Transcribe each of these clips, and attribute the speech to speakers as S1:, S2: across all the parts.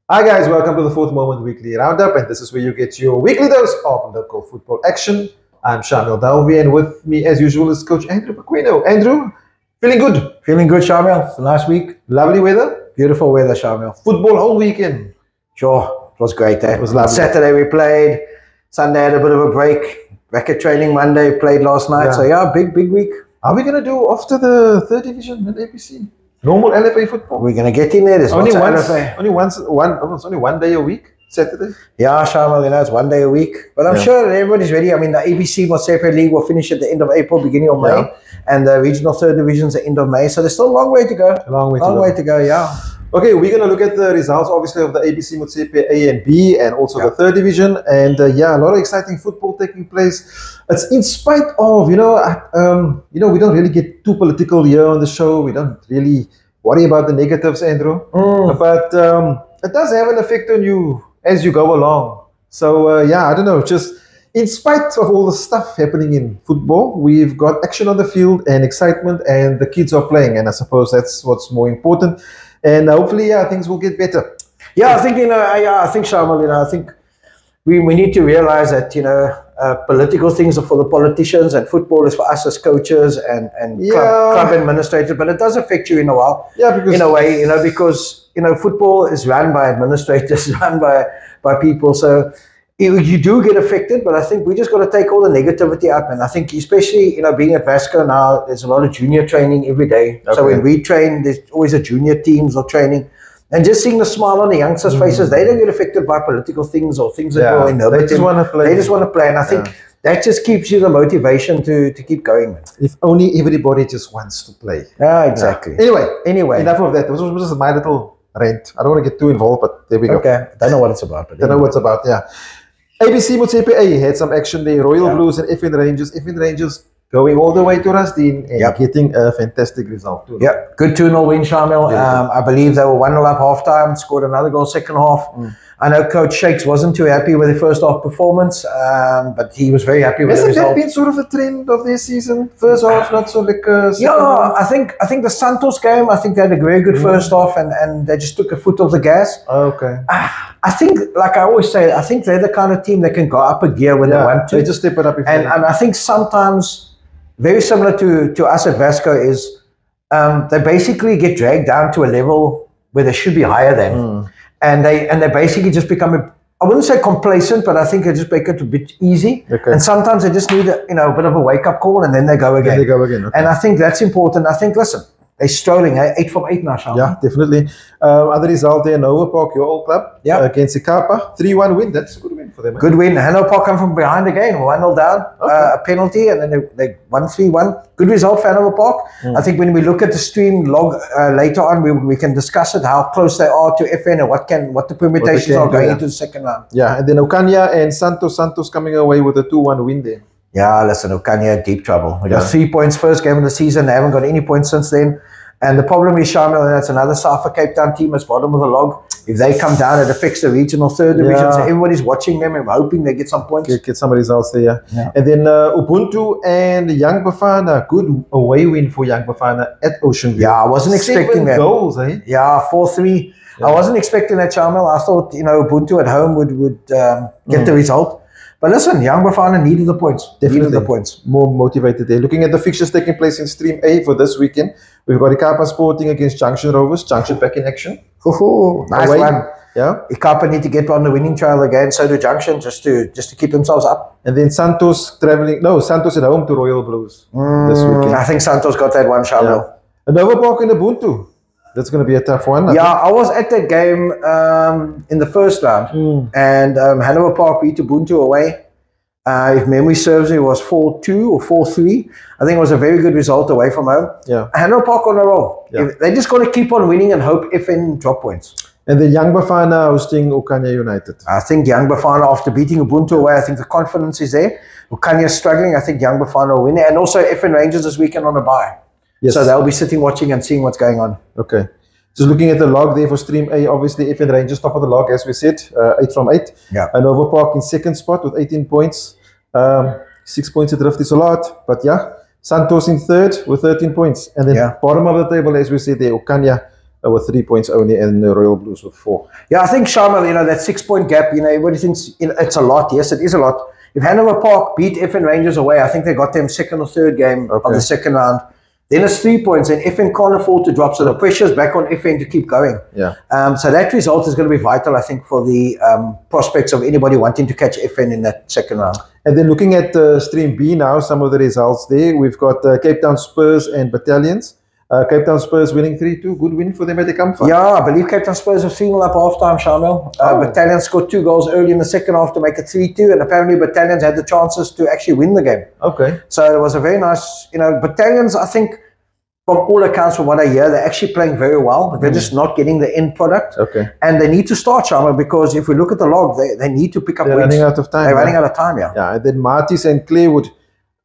S1: Hi guys, welcome to the Fourth Moment Weekly Roundup, and this is where you get your weekly dose of local football action. I'm Shamiel, Dulvie, and with me as usual is Coach Andrew Pequeno. Andrew, feeling good?
S2: Feeling good, Shamiel. It's a nice week.
S1: Lovely weather?
S2: Beautiful weather, Shamiel.
S1: Football whole weekend?
S2: Sure, it was great.
S1: It was lovely.
S2: Saturday we played. Sunday had a bit of a break. Racket training Monday, played last night.
S1: Yeah.
S2: So yeah, big week.
S1: Are we going to do after the third division in ABC? Normal LFA football?
S2: We're going to get in there. There's
S1: only
S2: lots of LFA.
S1: It's only one day a week, Saturday?
S2: Yeah, Shamiel, it's one day a week. But I'm sure everybody's ready. I mean, the ABC Motsepe League will finish at the end of April, beginning of May. And the regional third division's at the end of May. So there's still a long way to go.
S1: A long
S2: way to go, yeah.
S1: Okay, we're going to look at the results, obviously, of the ABC Motsepe A and B, and also the third division. And a lot of exciting football taking place. It's in spite of, we don't really get too political here on the show. We don't really worry about the negatives, Andrew. But it does have an effect on you as you go along. So, I don't know, just in spite of all the stuff happening in football, we've got action on the field and excitement, and the kids are playing. And I suppose that's what's more important. And hopefully, things will get better.
S2: Yeah, I think, I think, Shamiel, I think we need to realize that, political things are for the politicians and football is for us as coaches and club administrators, but it does affect you in a while. Yeah, because in a way, because football is run by administrators, run by people. So you do get affected, but I think we just got to take all the negativity out. And I think especially, being at Vasco now, there's a lot of junior training every day. Okay. So when we train, there's always a junior teams or training. And just seeing the smile on the youngsters' faces, they don't get affected by political things or things that go in.
S1: They just want to play.
S2: They just want to play. And I think that just keeps you the motivation to keep going, man.
S1: If only everybody just wants to play.
S2: Yeah, exactly.
S1: Anyway, enough of that. This was just my little rant. I don't want to get too involved, but there we go.
S2: Okay, don't know what it's about. But
S1: don't know what it's about, ABC Motsepe A had some action there. Royal Blues and FN Rangers. FN Rangers going all the way to Rasdien and getting a fantastic result too.
S2: Yeah, good 2-0 win, Shamiel. I believe they were 1-0 up half-time, scored another goal second half. I know Coach Shakes wasn't too happy with the first half performance, but he was very happy with the result.
S1: Hasn't that been sort of a trend of their season? First half, not so like
S2: I think the Santos game, I think they had a very good first half and they just took a foot off the gas.
S1: Okay.
S2: I think, like I always say, I think they're the kind of team that can go up a gear when they want to.
S1: They just step it up.
S2: And I think sometimes, very similar to us at Vasco, is they basically get dragged down to a level where they should be higher than. And they basically just become, I wouldn't say complacent, but I think they just make it a bit easy. Okay. And sometimes they just need a bit of a wake-up call, and then they go again.
S1: Okay.
S2: And I think that's important. I think, listen, they're strolling, 8 from 8 now, Shamiel.
S1: Yeah, definitely. Other result there, Nova Park, your old club, against Ikapa. 3-1 win. That's a good win for them.
S2: Good win. Hanover Park come from behind again, 1-0 down, a penalty, and then they won 3-1. Good result for Hanover Park. I think when we look at the stream log later on, we can discuss it, how close they are to FN and what the permutations are going into the second round.
S1: Yeah, and then Okanya and Santos coming away with a 2-1 win there.
S2: Yeah, listen, Okanya, deep trouble. We got 3 points first game of the season. They haven't got any points since then. And the problem is, Shamiel, and that's another Safa Cape Town team that's bottom of the log. If they come down, it affects the regional third division. So everybody's watching them and hoping they get some points.
S1: Get some results there, And then Ubuntu and Young Bafana. Good away win for Young Bafana at Ocean View.
S2: Yeah, I wasn't expecting that.
S1: 7 goals, eh?
S2: Yeah, 4-3. I wasn't expecting that, Shamiel. I thought, Ubuntu at home would get the result. But listen, Young Bafana needed the points.
S1: Definitely.
S2: Needed the points.
S1: More motivated there. Looking at the fixtures taking place in Stream A for this weekend, we've got Ikapa Sporting against Junction Rovers. Junction back in action.
S2: Nice one.
S1: Yeah.
S2: Ikapa need to get on the winning trail again. So do Junction, just to keep themselves up.
S1: And then Santos Santos at home to Royal Blues this weekend.
S2: I think Santos got that one, Shamiel.
S1: Nova Park and Ubuntu. That's going to be a tough one.
S2: I was at that game in the first round, and Hanover Park beat Ubuntu away. If memory serves me, it was 4-2 or 4-3. I think it was a very good result away from home.
S1: Yeah.
S2: Hanover Park on a roll. Yeah. They just got to keep on winning and hope FN drop points.
S1: And then Young Bafana hosting Okanya United.
S2: I think Young Bafana, after beating Ubuntu away, I think the confidence is there. Okanya is struggling. I think Young Bafana will win. And also FN Rangers this weekend on a bye. Yes. So they'll be sitting, watching and seeing what's going on.
S1: Okay. Just looking at the log there for Stream A, obviously FN Rangers top of the log, as we said, 8 from 8.
S2: Yeah.
S1: Nova Park in second spot with 18 points. 6 points adrift is a lot, but Santos in third with 13 points. And then bottom of the table, as we said there, Okanya with 3 points only, and the Royal Blues with 4.
S2: Yeah, I think, Shamiel, that 6-point gap, everybody thinks it's a lot. Yes, it is a lot. If Hanover Park beat FN Rangers away, I think they got them second or third game of the second round. Then it's 3 points, and FN can't afford to drop, so the pressure's back on FN to keep going.
S1: Yeah.
S2: So that result is going to be vital, I think, for the prospects of anybody wanting to catch FN in that second round.
S1: And then looking at Stream B now, some of the results there, we've got Cape Town Spurs and Battalions. Cape Town Spurs winning 3-2, good win for them at the Comfort.
S2: Yeah, I believe Cape Town Spurs have 3-0 up half-time, Shamiel. Battalions scored 2 goals early in the second half to make it 3-2, and apparently Battalions had the chances to actually win the game.
S1: Okay.
S2: So it was a very nice, Battalions, I think, from all accounts, from what I hear, they're actually playing very well. They're just not getting the end product.
S1: Okay.
S2: And they need to start, Shamiel, because if we look at the log, they need to pick up wins.
S1: They're running out of time.
S2: They're running out of time, yeah.
S1: Yeah, and then Martis and Clearwood.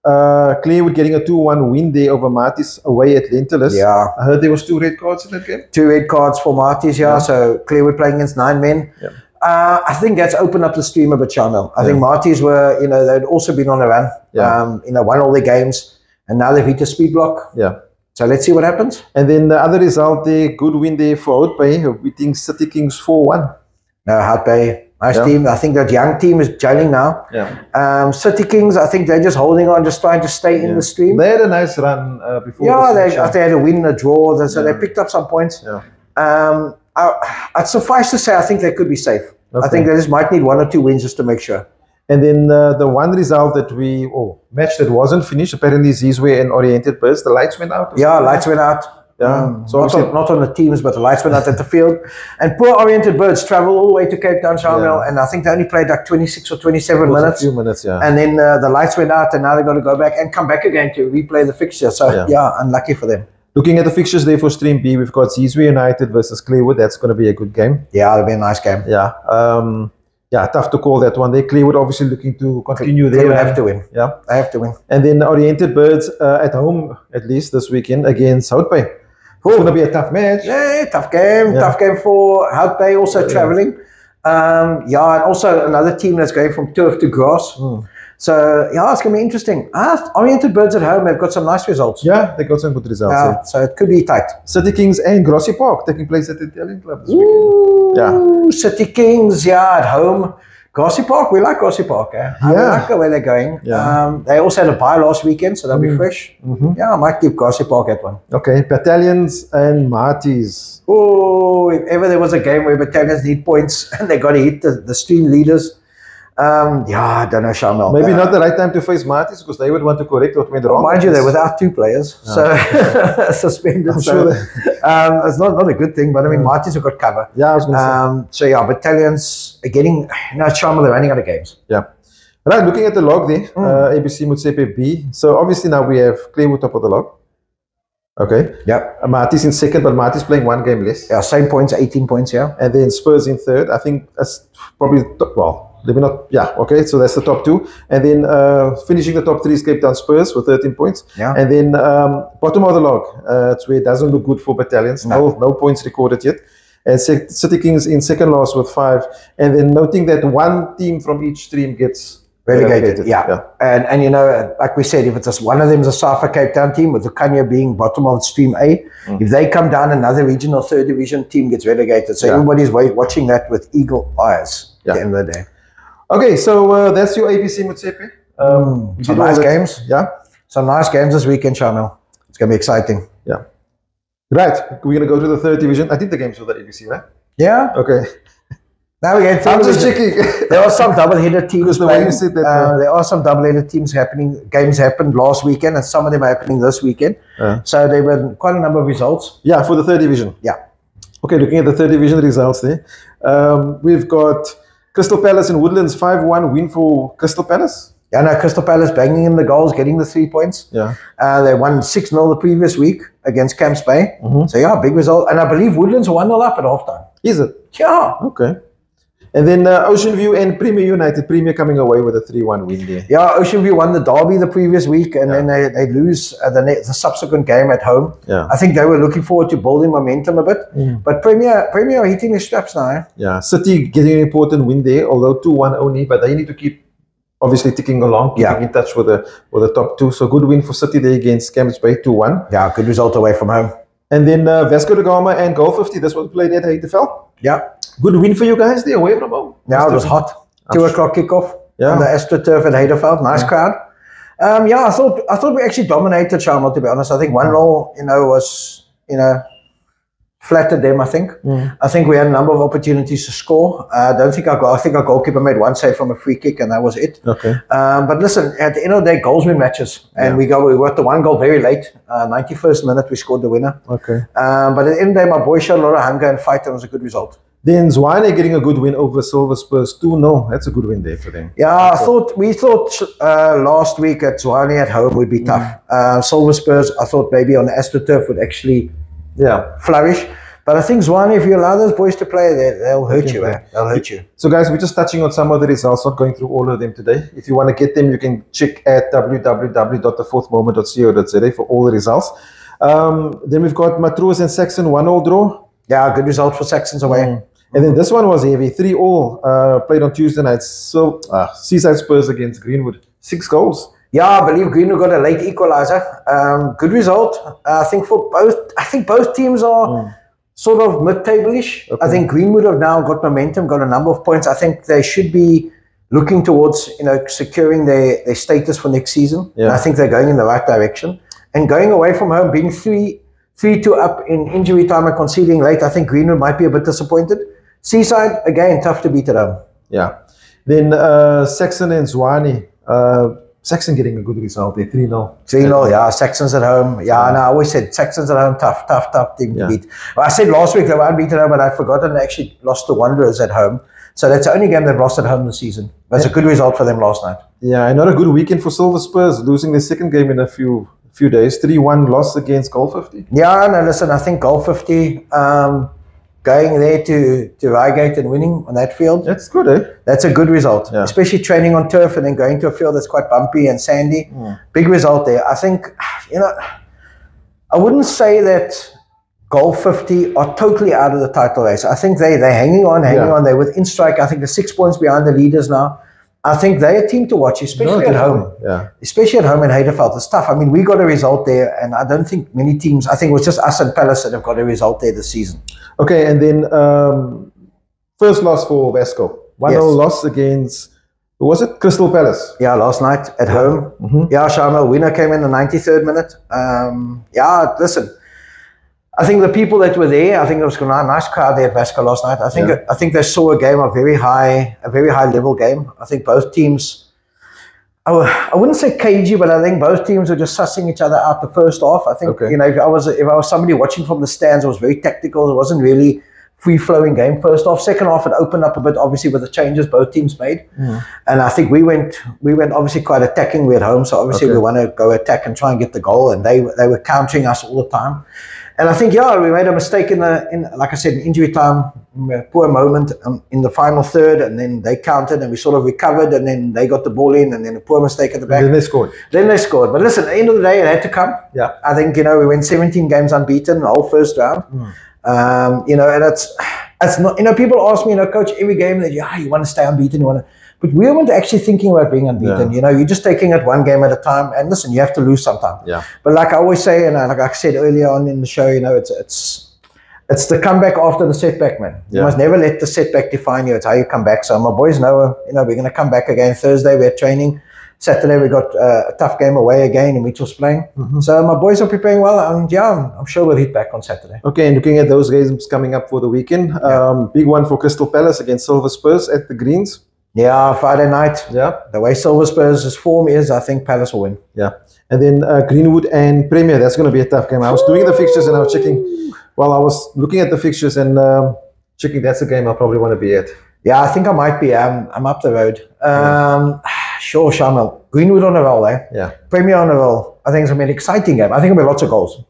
S1: Clearwood getting a 2-1 win there over Martis away at Lentulus.
S2: Yeah.
S1: I heard there was 2 red cards in that game.
S2: 2 red cards for Martis, yeah. So Clearwood playing against 9 men.
S1: Yeah.
S2: I think that's opened up the stream a bit, Shamiel. I think Martis were, they'd also been on a run.
S1: Yeah.
S2: Won all their games, and now they've hit a speed block.
S1: Yeah.
S2: So let's see what happens.
S1: And then the other result there, good win there for Outbay, beating City Kings 4-1.
S2: No, Outbay, nice team. I think that young team is gelling now.
S1: Yeah.
S2: City Kings, I think they're just holding on, just trying to stay in the stream.
S1: They had a nice run before.
S2: Yeah, they had a win, a draw, so they picked up some points.
S1: Yeah.
S2: I'd suffice to say, I think they could be safe. Okay. I think they just might need 1 or 2 wins just to make sure.
S1: And then the one result that match that wasn't finished, apparently Zizwe and Oriented Birds, the lights went out.
S2: Yeah, lights went out.
S1: Yeah,
S2: so not on the teams, but the lights went out at the field. And poor Oriented Birds traveled all the way to Cape Town, Shamiel, and I think they only played like 26 or 27 minutes.
S1: A few minutes, yeah.
S2: And then the lights went out, and now they've got to go back and come back again to replay the fixture. So, yeah, unlucky for them.
S1: Looking at the fixtures there for Stream B, we've got Zizwe United versus Clearwood. That's going to be a good game.
S2: Yeah, it'll be a nice game.
S1: Yeah. Yeah, tough to call that one there. Clearwood obviously looking to continue there.
S2: They have to win.
S1: Yeah.
S2: They have to win.
S1: And then Oriented Birds at home, at least this weekend, against South Bay. It's going to be a tough match.
S2: Yeah, tough game. Tough game for South Bay, also traveling. And also another team that's going from turf to grass. So, yeah, it's going to be interesting. Oriented Birds at home have got some nice results.
S1: Yeah, they got some good results.
S2: So it could be tight.
S1: City Kings and Grassy Park taking place at the Italian Club this weekend.
S2: Yeah. City Kings, at home. Grassy Park, we like Grassy Park. I like the way they're going. Yeah. They also had a bye last weekend, so they'll be fresh. Yeah, I might keep Grassy Park at one.
S1: Okay, Battalions and Marties.
S2: Oh, if ever there was a game where Battalions need points and they got to hit the stream leaders. I don't know, Shamiel.
S1: Maybe not the right time to face Marties because they would want to correct what went wrong.
S2: Mind you, they're without 2 players, so suspended.
S1: I'm sure
S2: it's not a good thing, but I mean, Marties have got cover.
S1: Yeah, I was going to say.
S2: So yeah, Battalions are getting, Shamiel, they're running out of games.
S1: Yeah. Right, looking at the log there, ABC Motsepe B. So obviously now we have Clearwood top of the log. Okay.
S2: Yeah.
S1: Marties in second, but Marties playing 1 game less.
S2: Yeah, same points, 18 points, yeah.
S1: And then Spurs in third. I think that's probably maybe not. Yeah, okay. So that's the top 2, and then finishing the top 3 is Cape Town Spurs with 13 points.
S2: Yeah.
S1: And then bottom of the log, it's where it doesn't look good for Battalions. No points recorded yet. And City Kings in second last with 5. And then noting that 1 team from each stream gets relegated.
S2: Yeah. And like we said, if it's just one of them is a Safa Cape Town team, with the Kanya being bottom of stream A, if they come down, another regional 3rd division team gets relegated. So everybody's watching that with eagle eyes at the end of the day. Okay, so that's your ABC Motsepe. Some nice games.
S1: Yeah.
S2: Some nice games this weekend, Shamiel. It's going to be exciting.
S1: Yeah. Right. We're going to go to the 3rd division. I think the games for the ABC, right?
S2: Yeah.
S1: Okay.
S2: Now we get.
S1: I'm just checking.
S2: There are some double-headed teams.
S1: The way you said that,
S2: there are some double-headed teams happening. Games happened last weekend, and some of them are happening this weekend. So there were quite a number of results.
S1: Yeah, for the 3rd division.
S2: Yeah.
S1: Okay, looking at the 3rd division results there, we've got Crystal Palace and Woodlands 5-1 win for Crystal Palace.
S2: Yeah, no, Crystal Palace banging in the goals, getting the 3 points.
S1: Yeah.
S2: They won 6-0 the previous week against Camps Bay. So yeah, big result. And I believe Woodlands 1-0 up at halftime.
S1: Is it?
S2: Yeah.
S1: Okay. And then Ocean View and Premier United. Premier coming away with a 3-1 win there.
S2: Yeah, Ocean View won the derby the previous week, and then they lose the subsequent game at home.
S1: Yeah.
S2: I think they were looking forward to building momentum a bit. But Premier are hitting the straps now. Eh?
S1: Yeah, City getting an important win there, although 2-1 only, but they need to keep obviously ticking along, keeping in touch with the top 2. So good win for City there against Camps Bay, 2-1.
S2: Yeah, good result away from home.
S1: And then Vasco da Gama and Goal 50. This was played at Heideveld.
S2: Yeah.
S1: Good win for you guys there away from home.
S2: Yeah, it was hot. 2 o'clock kickoff on the AstroTurf at Heideveld. Nice crowd. Yeah, I thought we actually dominated Shamiel, to be honest. I think 1-0, was, flattered them, I think. I think we had a number of opportunities to score. I think our goalkeeper made one save from a free kick, and that was it.
S1: Okay.
S2: But listen, at the end of the day, goals win matches. And we got the one goal very late. 91st minute, we scored the winner.
S1: Okay.
S2: But at the end of the day, my boys showed a lot of hunger and fight, and it was a good result.
S1: Then Zwane getting a good win over Silver Spurs 2-0. That's a good win there for them.
S2: Yeah, we thought last week at Zwane at home would be tough. Silver Spurs, I thought maybe on the AstroTurf would actually flourish. But I think Zwane, if you allow those boys to play, they'll hurt you. They'll hurt you.
S1: So guys, we're just touching on some of the results, not going through all of them today. If you want to get them, you can check at www.thefourthmoment.co.za for all the results. Then we've got Matroos and Saxon 1-0 draw.
S2: Yeah, good result for Saxons away.
S1: And then this one was heavy, 3-3, played on Tuesday night. So Seaside Spurs against Greenwood, 6 goals.
S2: Yeah, I believe Greenwood got a late equaliser. Good result. I think both teams are sort of mid-table-ish. Okay. I think Greenwood have now got momentum, got a number of points. I think they should be looking towards securing their status for next season. Yeah. And I think they're going in the right direction. And going away from home, being 3-2 up in injury time and conceding late, I think Greenwood might be a bit disappointed. Seaside, again, tough to beat at home. Yeah.
S1: Then Saxon and Zwane. Saxon getting a good result there, 3-0.
S2: 3-0, yeah. Saxons at home. Yeah, and I always said Saxons at home, tough team to beat. Well, I said last week they won't beat at home, but I'd forgotten they actually lost to Wanderers at home. So that's the only game they've lost at home this season. That's a good result for them last night.
S1: Yeah, and not a good weekend for Silver Spurs, losing their second game in a few days. 3-1 loss against Goal 50.
S2: Yeah, no, listen, I think Goal 50... going there to Reigate and winning on that field.
S1: That's good, eh?
S2: That's a good result. Yeah. Especially training on turf and then going to a field that's quite bumpy and sandy. Big result there. I think, I wouldn't say that Goal 50 are totally out of the title race. I think they're hanging on. They're within strike. I think they're 6 points behind the leaders now. I think they're a team to watch, especially at home. Yeah. Especially at home in Heideveld. It's tough. I mean, we got a result there, and I don't think many teams, I think it was just us and Palace that have got a result there this season.
S1: Okay, and then first loss for Vasco. 1-0 loss against, who was it? Crystal Palace.
S2: Yeah, last night at home. Yeah, Shamiel, winner came in the 93rd minute. Yeah, listen, I think the people that were there, I think there was a nice crowd there at Vasco last night. I think they saw a game, a very high level game. I think both teams, I wouldn't say cagey, but I think both teams were just sussing each other out the first half. I think if I was somebody watching from the stands, it was very tactical. It wasn't really free-flowing game first half. Second half, it opened up a bit, obviously, with the changes both teams made. And I think we went obviously quite attacking. We're at home, so obviously we want to go attack and try and get the goal. And they were countering us all the time. And I think, we made a mistake in like I said, in injury time, poor moment in the final third, and then they countered, and we sort of recovered, and then they got the ball in, and then a poor mistake at the back.
S1: And then they scored.
S2: But listen, at the end of the day, it had to come. Yeah. I think, we went 17 games unbeaten the whole first round. And it's not, people ask me, coach, every game that you want to stay unbeaten, but we weren't actually thinking about being unbeaten. You're just taking it one game at a time. And listen, you have to lose sometimes. Yeah. But like I always say, and like I said earlier on in the show, it's the comeback after the setback, man. You must never let the setback define you. It's how you come back. So my boys know, we're going to come back again. Thursday we're training. Saturday we got a tough game away again in Mitchell's playing. So my boys are preparing well, and I'm sure we'll hit back on Saturday.
S1: Okay, and looking at those games coming up for the weekend, big one for Crystal Palace against Silver Spurs at the Greens.
S2: Yeah, Friday night. Yeah. The way Silver Spurs' form is, I think Palace will win.
S1: Yeah. And then Greenwood and Premier, that's going to be a tough game. I was doing the fixtures and I was checking, I was looking at the fixtures and checking, that's a game I'll probably want to be at.
S2: Yeah, I think I might be. I'm up the road. Sure, Shamiel. Greenwood on a roll, eh? Yeah. Premier on a roll. I think it's going to be an exciting game. I think it'll be lots of goals.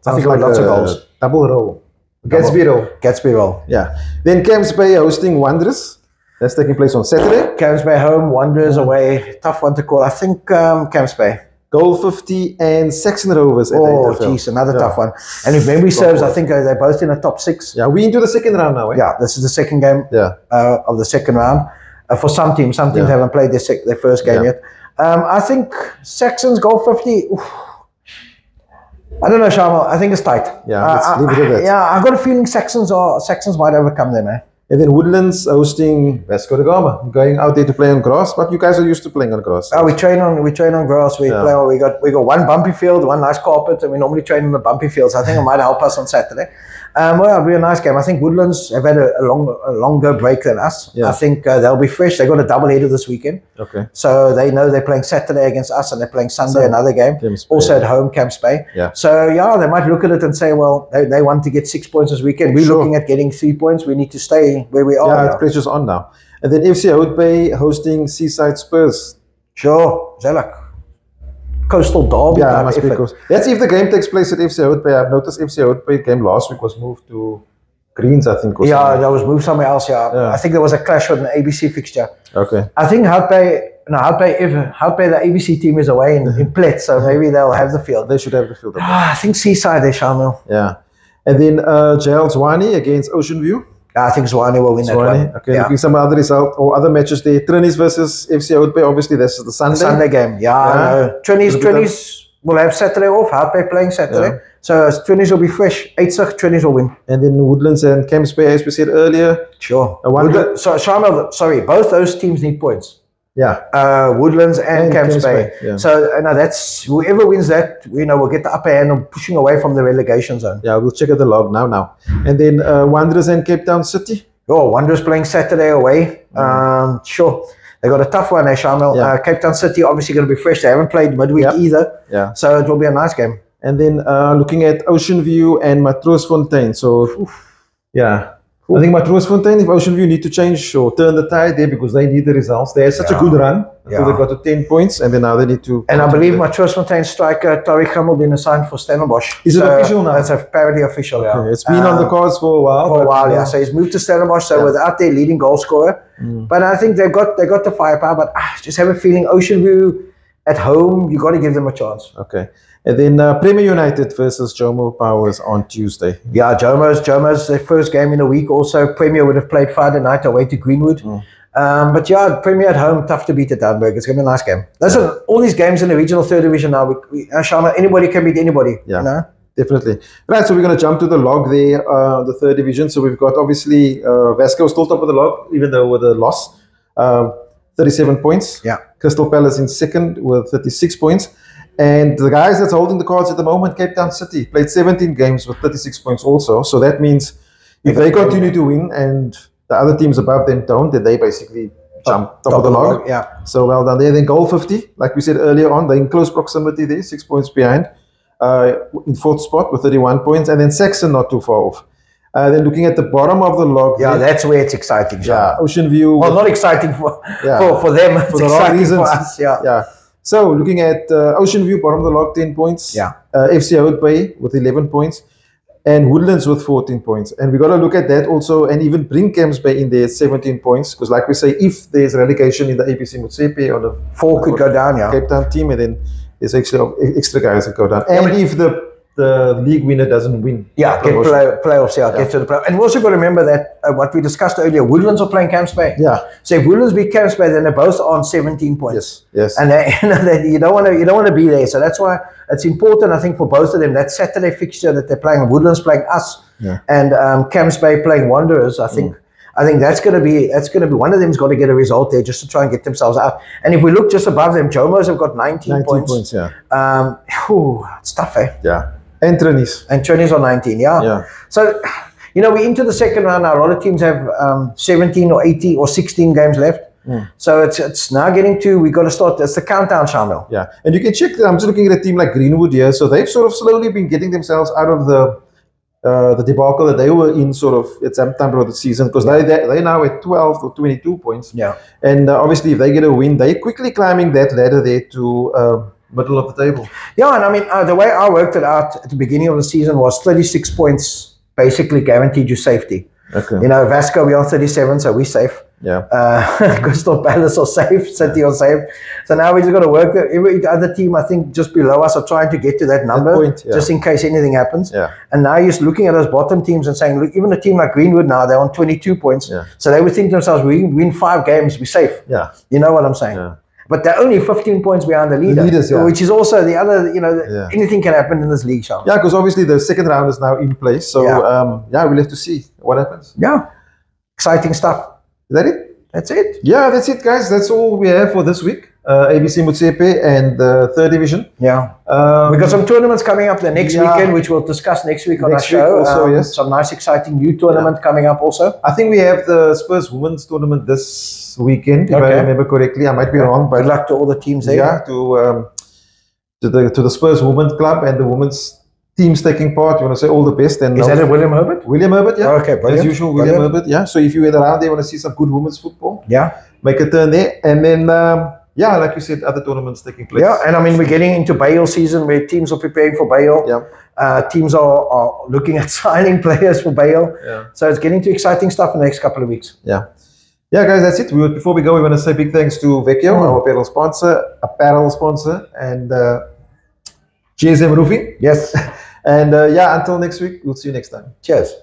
S1: Double roll.
S2: Gatsby roll.
S1: Yeah. Then Camps Bay hosting Wanderers. That's taking place on Saturday.
S2: Camps Bay home, Wanderers away. Tough one to call. I think Camps Bay.
S1: Goal 50 and Saxon Rovers.
S2: Oh, jeez, another tough one. And if memory serves, I think they're both in the top 6.
S1: Yeah, we're into the second round now, eh?
S2: Yeah, this is the second game of the second round. For some teams haven't played their first game yet. I think Saxon's goal 50. I don't know, Shamiel. I think it's tight.
S1: Yeah, let's leave it at that.
S2: Yeah, I've got a feeling Saxons might overcome them, eh?
S1: And then Woodlands hosting Vasco da Gama, going out there to play on grass. But you guys are used to playing on grass.
S2: Oh, we train on grass. We got one bumpy field, one nice carpet, and we normally train on the bumpy fields. I think it might help us on Saturday. Well, it'll be a nice game. I think Woodlands have had a longer break than us. Yeah. I think they'll be fresh. They got a double header this weekend.
S1: Okay.
S2: So they know they're playing Saturday against us, and they're playing Sunday another game. Also at home, Camps Bay.
S1: Yeah.
S2: So yeah, they might look at it and say, well, they want to get 6 points this weekend. We're looking at getting 3 points. We need to stay where we are.
S1: Yeah, the pressure's on now. And then FC Houtbay hosting Seaside Spurs.
S2: Sure, Zelak. Coastal derby.
S1: Yeah, must be close. Let's see if the game takes place at FC Houtbay. I've noticed FC Houtbay game last week was moved to Greens, I think.
S2: Yeah, that was moved somewhere else. Yeah. I think there was a clash with an ABC fixture.
S1: Okay.
S2: I think Houtbay, the ABC team is away in Plet, so maybe they'll have the field.
S1: They should have the field.
S2: I think Seaside they Shamiel.
S1: Yeah. And then JL Zwane against Ocean View.
S2: I think Zwane will win that one.
S1: Okay, looking some other result or other matches there. Trinis versus FC Houtbay. Obviously, this is the Sunday
S2: game. Yeah. Trinis will have Saturday off. Houtbay playing Saturday. Yeah. So Trinis will be fresh. 8-6, Trinis will win.
S1: And then Woodlands and Camps Bay, as we said earlier.
S2: Sure. Shamiel, sorry, both those teams need points.
S1: Yeah.
S2: Woodlands and Camps Bay.
S1: Yeah.
S2: So that's whoever wins that, will get the upper hand of pushing away from the relegation zone.
S1: Yeah, we'll check out the log now. And then Wanderers and Cape Town City.
S2: Oh, Wanderers playing Saturday away. Sure. They got a tough one, Shamiel. Yeah. Cape Town City obviously going to be fresh. They haven't played midweek either.
S1: Yeah.
S2: So it will be a nice game.
S1: And then looking at Ocean View and Matroosfontein. So, yeah. I think Matroosfontein, if Ocean View need to change or turn the tide there because they need the results. They had such a good run until they got to 10 points, and then now they need to.
S2: And I believe Matroosfontein striker Tariq Hamel assigned for Stellenbosch.
S1: Is it official now?
S2: It's a parody official. Yeah,
S1: it's been on the cards for a while.
S2: Yeah. So he's moved to Stellenbosch. So without their leading goal scorer, but I think they got the firepower. But I just have a feeling Ocean View at home, you got to give them a chance.
S1: Okay. And then Premier United versus Jomo Powers on Tuesday.
S2: Yeah, Jomo's their first game in a week. Also, Premier would have played Friday night away to Greenwood. But yeah, Premier at home, tough to beat at Danburg. It's going to be a nice game. Listen, all these games in the regional third division now, Shama, anybody can beat anybody.
S1: Yeah,
S2: you know?
S1: Definitely. Right, so we're going to jump to the log there, the third division. So we've got obviously Vasco still top of the log, even though with a loss. 37 points.
S2: Yeah.
S1: Crystal Palace in second with 36 points. And the guys that's holding the cards at the moment, Cape Town City, played 17 games with 36 points also. So that means if they continue to win and the other teams above them don't, then they basically jump top of the log.
S2: Yeah.
S1: So well done there. Then goal 50, like we said earlier on, they're in close proximity there, 6 points behind, in fourth spot with 31 points. And then Saxon not too far off. Then looking at the bottom of the log.
S2: Yeah, that's where it's exciting.
S1: Yeah, Ocean View.
S2: Well, not exciting for them. It's
S1: for the wrong reasons.
S2: For us. Yeah.
S1: So looking at Ocean View, bottom of the log, 10 points.
S2: Yeah.
S1: FC Houtbay with 11 points. And Woodlands with 14 points. And we got to look at that also and even bring Camps Bay in there at 17 points. Because like we say, if there's relegation in the ABC Motsepe or the
S2: 4 could go down,
S1: Cape Town team, and then there's actually extra guys that go down. And if the league winner doesn't win.
S2: Yeah, get playoffs, get to the playoffs. And we also got to remember that what we discussed earlier, Woodlands are playing Camps Bay.
S1: Yeah.
S2: So if Woodlands beat Camps Bay, then they're both on 17 points.
S1: Yes.
S2: And you don't want to be there. So that's why it's important, I think, for both of them. That Saturday fixture that they're playing, Woodlands playing us, and Camps Bay playing Wanderers. I think that's going to be one of them's got to get a result there just to try and get themselves out. And if we look just above them, Jomos have got 19 points.
S1: Yeah.
S2: It's tough, eh?
S1: Yeah. And Trinis.
S2: And Trinis on 19, yeah. So, we're into the second round now. A lot of teams have 17 or 18 or 16 games left. So it's now getting to, we got to start, it's the countdown, Shamiel.
S1: Yeah. And you can check, I'm just looking at a team like Greenwood here. So they've sort of slowly been getting themselves out of the debacle that they were in sort of at some time of the season, because they're now at 12 or 22 points.
S2: Yeah.
S1: And obviously if they get a win, they're quickly climbing that ladder there to middle of the table.
S2: Yeah, and I mean, the way I worked it out at the beginning of the season was 36 points basically guaranteed you safety.
S1: Okay.
S2: Vasco, we're on 37, so we're safe.
S1: Yeah.
S2: Crystal Palace are safe, City are safe. So now we just got to work it. Every other team, I think, just below us are trying to get to that number, just in case anything happens.
S1: Yeah.
S2: And now you're looking at those bottom teams and saying, look, even a team like Greenwood now, they're on 22 points.
S1: Yeah.
S2: So they would think to themselves, we win 5 games, we're safe.
S1: Yeah.
S2: You know what I'm saying?
S1: Yeah.
S2: but they're only 15 points behind the leader,
S1: leaders, yeah.
S2: which is also the other, anything can happen in this league, Sham.
S1: Yeah, because obviously the second round is now in place. So, yeah, we'll have to see what happens.
S2: Yeah. Exciting stuff.
S1: Is that it?
S2: That's it.
S1: Yeah, that's it, guys. That's all we have for this week. ABC Motsepe and the third division.
S2: Yeah. We got some tournaments coming up the next weekend, which we'll discuss next week on our show.
S1: Also, yes.
S2: Some nice, exciting new tournament coming up also.
S1: I think we have the Spurs Women's Tournament this weekend, if I remember correctly. I might be wrong, but
S2: good luck to all the teams there.
S1: Yeah, to the Spurs Women's Club and the women's teams taking part. You want to say all the best. And
S2: is that at William Herbert?
S1: William Herbert, yeah.
S2: Okay, brilliant.
S1: As usual, William Herbert, yeah. So if you're around there, want to see some good women's football, make a turn there. And then, yeah, like you said, other tournaments taking place.
S2: Yeah, and I mean, we're getting into Bale season where teams are preparing for Bale.
S1: Yeah.
S2: Teams are looking at signing players for Bale.
S1: Yeah.
S2: So it's getting to exciting stuff in the next couple of weeks.
S1: Yeah. Yeah, guys, that's it. Before we go, we want to say big thanks to Vecchio, our apparel sponsor, and GSM Roofing.
S2: Yes.
S1: And yeah, until next week, we'll see you next time.
S2: Cheers.